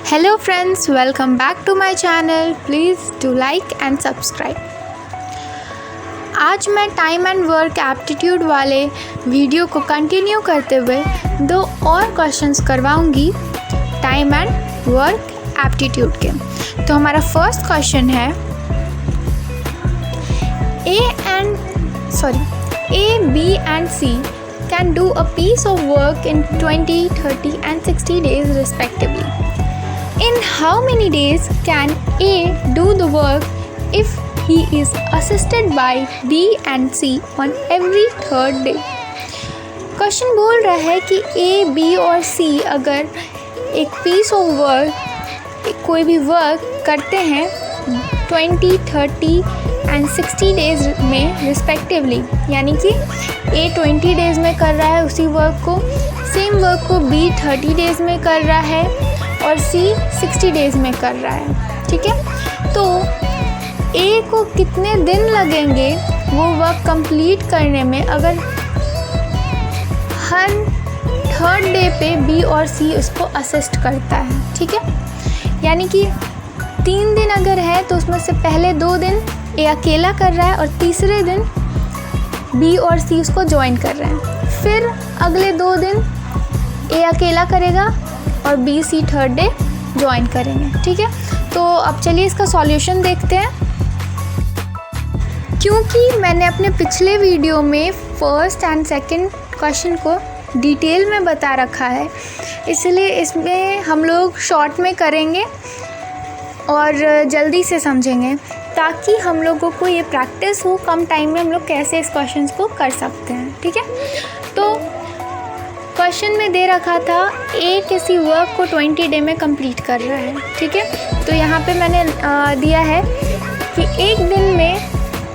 Hello friends, welcome back to my channel. Please do like and subscribe. आज मैं time and work aptitude वाले video को continue करते हुए दो और क्वेश्चंस करवाऊंगी टाइम एंड वर्क एप्टीट्यूड के। तो हमारा फर्स्ट क्वेश्चन है A, B and C can do a piece of work in 20, 30 and 60 days respectively. In how many days can A do the work if he is assisted by B and C on every third day? Question बोल रहा है कि A, B और C अगर एक piece of work कोई भी work करते हैं 20, 30 एंड 60 डेज़ में रिस्पेक्टिवली, यानी कि A 20 डेज़ में कर रहा है उसी वर्क को, सेम वर्क को B 30 डेज़ में कर रहा है और C 60 डेज़ में कर रहा है। ठीक है, तो A को कितने दिन लगेंगे वो वर्क कंप्लीट करने में अगर हर थर्ड डे पे B और C उसको असिस्ट करता है। ठीक है, यानी कि 3 दिन अगर है तो उसमें से पहले 2 दिन A अकेला कर रहा है और तीसरे दिन B और C उसको ज्वाइन कर रहे हैं, फिर अगले 2 दिन A अकेला करेगा और B, C third day join करेंगे। ठीक है, तो अब चलिए इसका सॉल्यूशन देखते हैं। क्योंकि मैंने अपने पिछले वीडियो में फर्स्ट एंड सेकंड क्वेश्चन को डिटेल में बता रखा है, इसलिए इसमें हम लोग शॉर्ट में करेंगे और जल्दी से समझेंगे ताकि हम लोगों को ये प्रैक्टिस हो कम टाइम में हम लोग कैसे इस क्वेश्चन को कर सकते हैं। ठीक है, तो क्वेश्चन में दे रखा था A किसी वर्क को 20 डे में कंप्लीट कर रहा है। ठीक है, तो यहाँ पे मैंने दिया है कि एक दिन में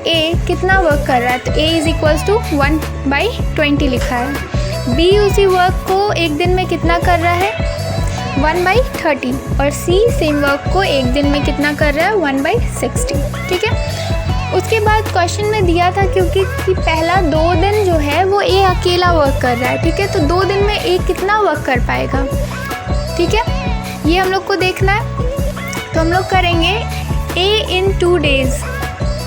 A कितना वर्क कर रहा है, तो A इज़ इक्वल्स टू 1/20 लिखा है। B उसी वर्क को एक दिन में कितना कर रहा है 1/30 और C सेम वर्क को एक दिन में कितना कर रहा है 1/60। ठीक है, उसके बाद क्वेश्चन में दिया था क्योंकि पहला 2 दिन जो है वो A अकेला वर्क कर रहा है। ठीक है, तो 2 दिन में A कितना वर्क कर पाएगा। ठीक है, ये हम लोग को देखना है, तो हम लोग करेंगे A in 2 days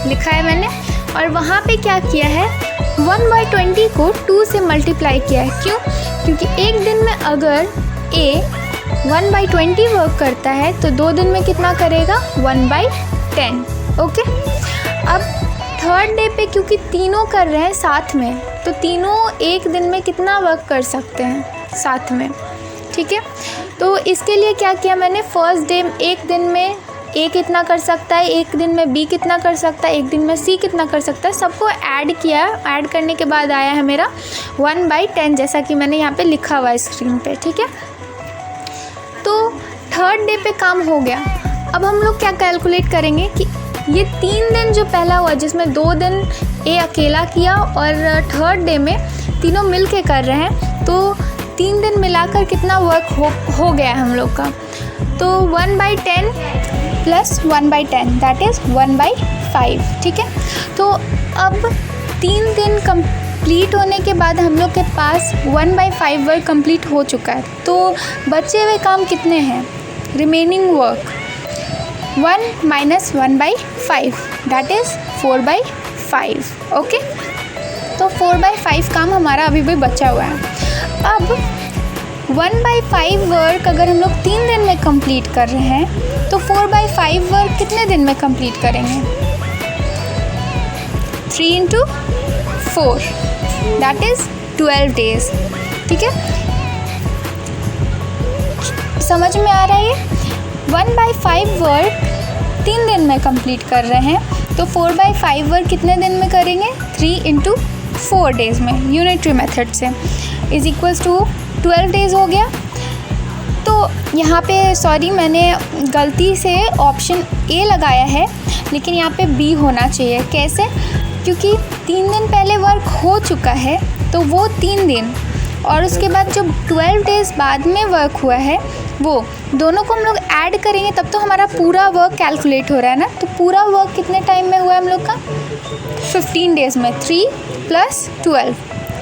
लिखा है मैंने, और वहाँ पे क्या किया है 1/20 को 2 से मल्टीप्लाई किया है। क्यों? क्योंकि एक दिन में अगर A 1/20 वर्क करता है तो 2 दिन में कितना करेगा 1/10। ओके, अब थर्ड डे पे क्योंकि तीनों कर रहे हैं साथ में, तो तीनों एक दिन में कितना वर्क कर सकते हैं साथ में। ठीक है, तो इसके लिए क्या किया मैंने, फर्स्ट डे एक दिन में A कितना कर सकता है, एक दिन में B कितना कर सकता है, एक दिन में C कितना कर सकता है, सबको ऐड किया। ऐड करने के बाद आया है मेरा 1/10, जैसा कि मैंने यहाँ पे लिखा हुआ है स्क्रीन पे। ठीक है, तो थर्ड डे पे काम हो गया। अब हम लोग क्या कैलकुलेट करेंगे कि ये 3 दिन जो पहला हुआ जिसमें 2 दिन A अकेला किया और थर्ड डे में तीनों मिल के कर रहे हैं, तो 3 दिन मिलाकर कितना वर्क हो गया हम लोग का, तो 1/10 प्लस 1/10 दैट इज़ 1/5। ठीक है, तो अब 3 दिन कंप्लीट होने के बाद हम लोग के पास 1/5 वर्क कंप्लीट हो चुका है, तो बचे हुए काम कितने हैं, remaining work 1 - 1/5 that is 4/5। Okay, तो 4/5 काम हमारा अभी भी बचा हुआ है। अब 1/5 वर्क अगर हम लोग 3 दिन में कंप्लीट कर रहे हैं तो 4/5 वर्क कितने दिन में कंप्लीट करेंगे, 3 × 4 दैट इज़ 12 डेज़। ठीक है, समझ में आ रहा है ये 1/5 वर्क 3 दिन में कंप्लीट कर रहे हैं, तो 4/5 वर्क कितने दिन में करेंगे 3 × 4 डेज़ में यूनिटरी मेथड से इज़ इक्वल्स टू 12 डेज़ हो गया। तो यहाँ पे सॉरी मैंने गलती से ऑप्शन A लगाया है, लेकिन यहाँ पे B होना चाहिए। कैसे? क्योंकि 3 दिन पहले वर्क हो चुका है तो वो 3 दिन और उसके बाद जो 12 डेज़ बाद में वर्क हुआ है वो दोनों को हम लोग ऐड करेंगे तब तो हमारा पूरा वर्क कैलकुलेट हो रहा है ना। तो पूरा वर्क कितने टाइम में हुआ है हम लोग का 15 डेज़ में, 3 + 12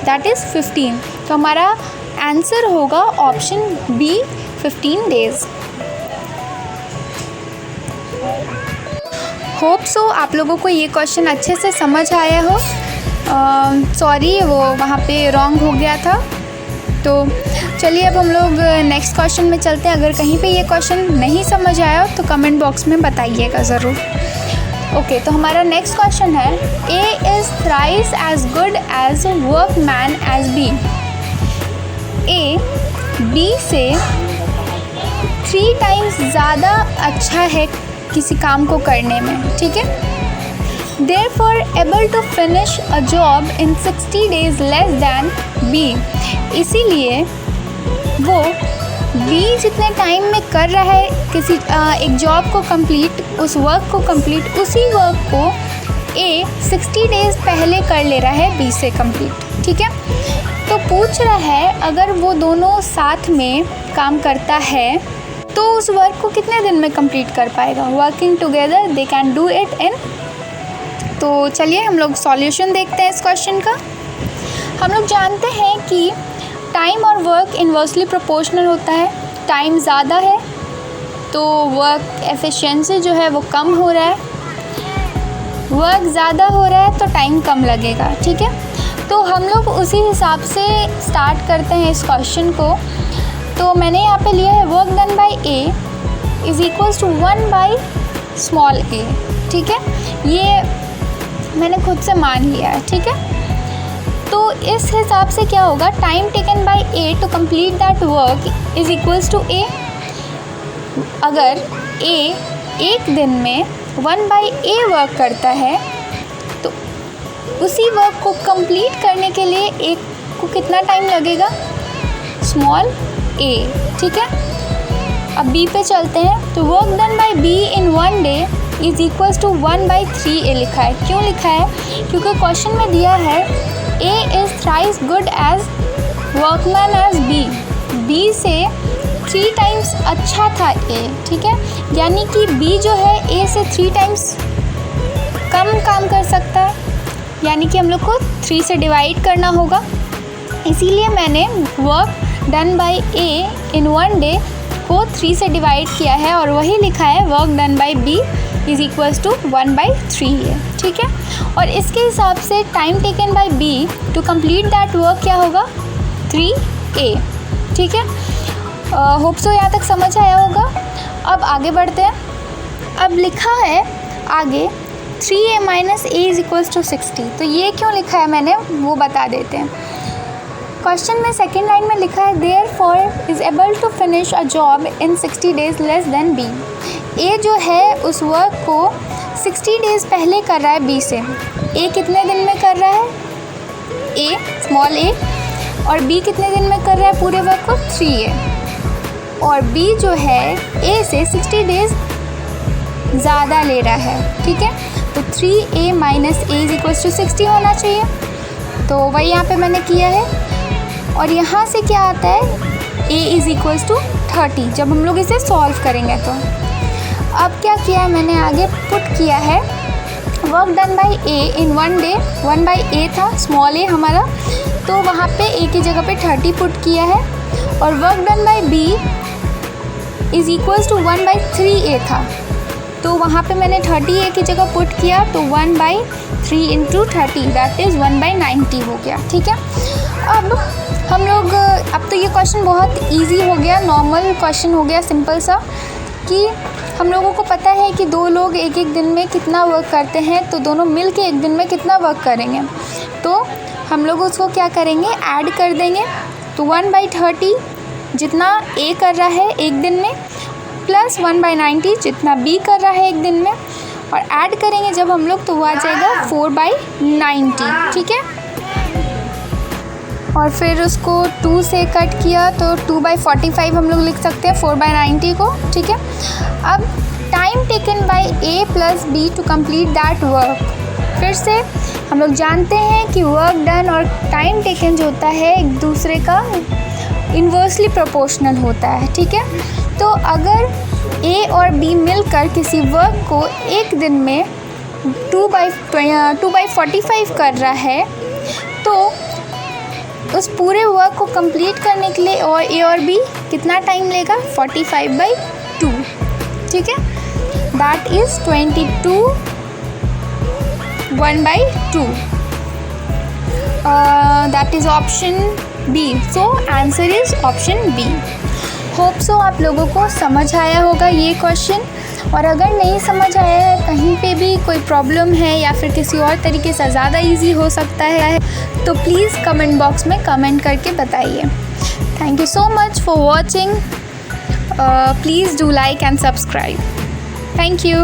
दैट इज़ 15। तो हमारा आंसर होगा option B 15 days. Hope so आप लोगों को ये क्वेश्चन अच्छे से समझ आया हो। सॉरी वो वहाँ पे रॉन्ग हो गया था। तो चलिए अब हम लोग नेक्स्ट क्वेश्चन में चलते हैं। अगर कहीं पे ये क्वेश्चन नहीं समझ आया तो कमेंट बॉक्स में बताइएगा ज़रूर। ओके, तो हमारा नेक्स्ट क्वेश्चन है, A is thrice as good as workman as B. A B से 3 टाइम्स ज़्यादा अच्छा है किसी काम को करने में, ठीक है। Therefore able to finish a job in 60 days less than B। इसीलिए वो B जितने टाइम में कर रहा है किसी एक जॉब को कंप्लीट, उस वर्क को कंप्लीट, उसी वर्क को A 60 डेज़ पहले कर ले रहा है B से कंप्लीट, ठीक है। तो पूछ रहा है अगर वो दोनों साथ में काम करता है तो उस वर्क को कितने दिन में कंप्लीट कर पाएगा। Working together they can do it in. तो चलिए हम लोग सॉल्यूशन देखते हैं इस क्वेश्चन का। हम लोग जानते हैं कि टाइम और वर्क इन्वर्सली प्रोपोर्शनल होता है। टाइम ज़्यादा है तो वर्क एफिशिएंसी जो है वो कम हो रहा है, वर्क ज़्यादा हो रहा है तो टाइम कम लगेगा, ठीक है। तो हम लोग उसी हिसाब से स्टार्ट करते हैं इस क्वेश्चन को। तो मैंने यहाँ पे लिया है work done by A is equals to 1 by small A, ठीक है। ये मैंने खुद से मान लिया है, ठीक है। तो इस हिसाब से क्या होगा, time taken by A to complete that work is equals to A. अगर ए एक दिन में 1 बाय ए वर्क करता है तो उसी वर्क को कंप्लीट करने के लिए ए को कितना टाइम लगेगा, स्मॉल ए, ठीक है। अब बी पे चलते हैं। तो work done by B in 1 day is equals to 1 by 3 A लिखा है। क्यों लिखा है, क्योंकि क्वेश्चन में दिया है A is thrice good as workman as B. B से 3 टाइम्स अच्छा था ए, ठीक है। यानी कि बी जो है ए से 3 टाइम्स कम काम कर सकता है, यानी कि हम लोग को 3 से डिवाइड करना होगा। इसीलिए मैंने work done by A in 1 day को 3 से डिवाइड किया है और वही लिखा है work done by B is equals to 1 by 3 है, ठीक है। और इसके हिसाब से time taken by B to complete that work क्या होगा, 3a, ठीक है। होप सो यहाँ तक समझ आया होगा। अब आगे बढ़ते हैं। अब लिखा है आगे 3a minus A is equals to 60। तो ये क्यों लिखा है मैंने वो बता देते हैं। क्वेश्चन में सेकेंड लाइन में लिखा है therefore is able to finish a job in 60 days less than B. A जो है उस वर्क को 60 डेज़ पहले कर रहा है बी से। ए कितने दिन में कर रहा है, ए स्मॉल ए, और बी कितने दिन में कर रहा है पूरे वर्क को, 3a। और बी जो है ए से 60 डेज़ ज़्यादा ले रहा है, ठीक है। तो 3a minus A is equals to 60 होना चाहिए। तो वही यहाँ पे मैंने किया है। और यहाँ से क्या आता है, a इज़ इक्वल्स टू 30 जब हम लोग इसे सॉल्व करेंगे। तो अब क्या किया है मैंने, आगे पुट किया है work done by A in 1 day. 1 by A था, स्मॉल ए हमारा, तो वहाँ पे ए की जगह पे 30 पुट किया है। और work done by B is equals to 1 by 3a था, तो वहाँ पे मैंने 30a की जगह पुट किया, तो 1 by 3 into 30 that is 1 by 90 हो गया, ठीक है। अब हम लोग, अब तो ये क्वेश्चन बहुत इजी हो गया, नॉर्मल क्वेश्चन हो गया, सिंपल सा, कि हम लोगों को पता है कि 2 लोग एक एक दिन में कितना वर्क करते हैं, तो दोनों मिल के एक दिन में कितना वर्क करेंगे। तो हम लोग उसको क्या करेंगे, ऐड कर देंगे। तो 1 बाय 30 जितना ए कर रहा है एक दिन में, प्लस 1 बाय 90 जितना बी कर रहा है एक दिन में, और ऐड करेंगे जब हम लोग, तो वो आ जाएगा 4 बाय 90, ठीक है। और फिर उसको 2 से कट किया तो 2 बाय 45 हम लोग लिख सकते हैं 4 बाय 90 को, ठीक है। अब time taken by A plus B to complete that work. फिर से हम लोग जानते हैं कि वर्क डन और टाइम टेकन जो होता है एक दूसरे का इन्वर्सली प्रोपोर्शनल होता है, ठीक है। तो अगर ए और बी मिलकर किसी वर्क को एक दिन में 2 बाय 45 कर रहा है, तो उस पूरे वर्क को कंप्लीट करने के लिए और ए और बी कितना टाइम लेगा, 45/2, ठीक है। That is 22 1/2. That is option B. So answer is option B. Hope so आप लोगों को समझ आया होगा ये क्वेश्चन. और अगर नहीं समझ आया है, कहीं पे भी कोई प्रॉब्लम है या फिर किसी और तरीके से ज़्यादा इजी हो सकता है, तो प्लीज़ कमेंट बॉक्स में कमेंट करके बताइए. Thank you so much for watching. Please do like and subscribe. Thank you.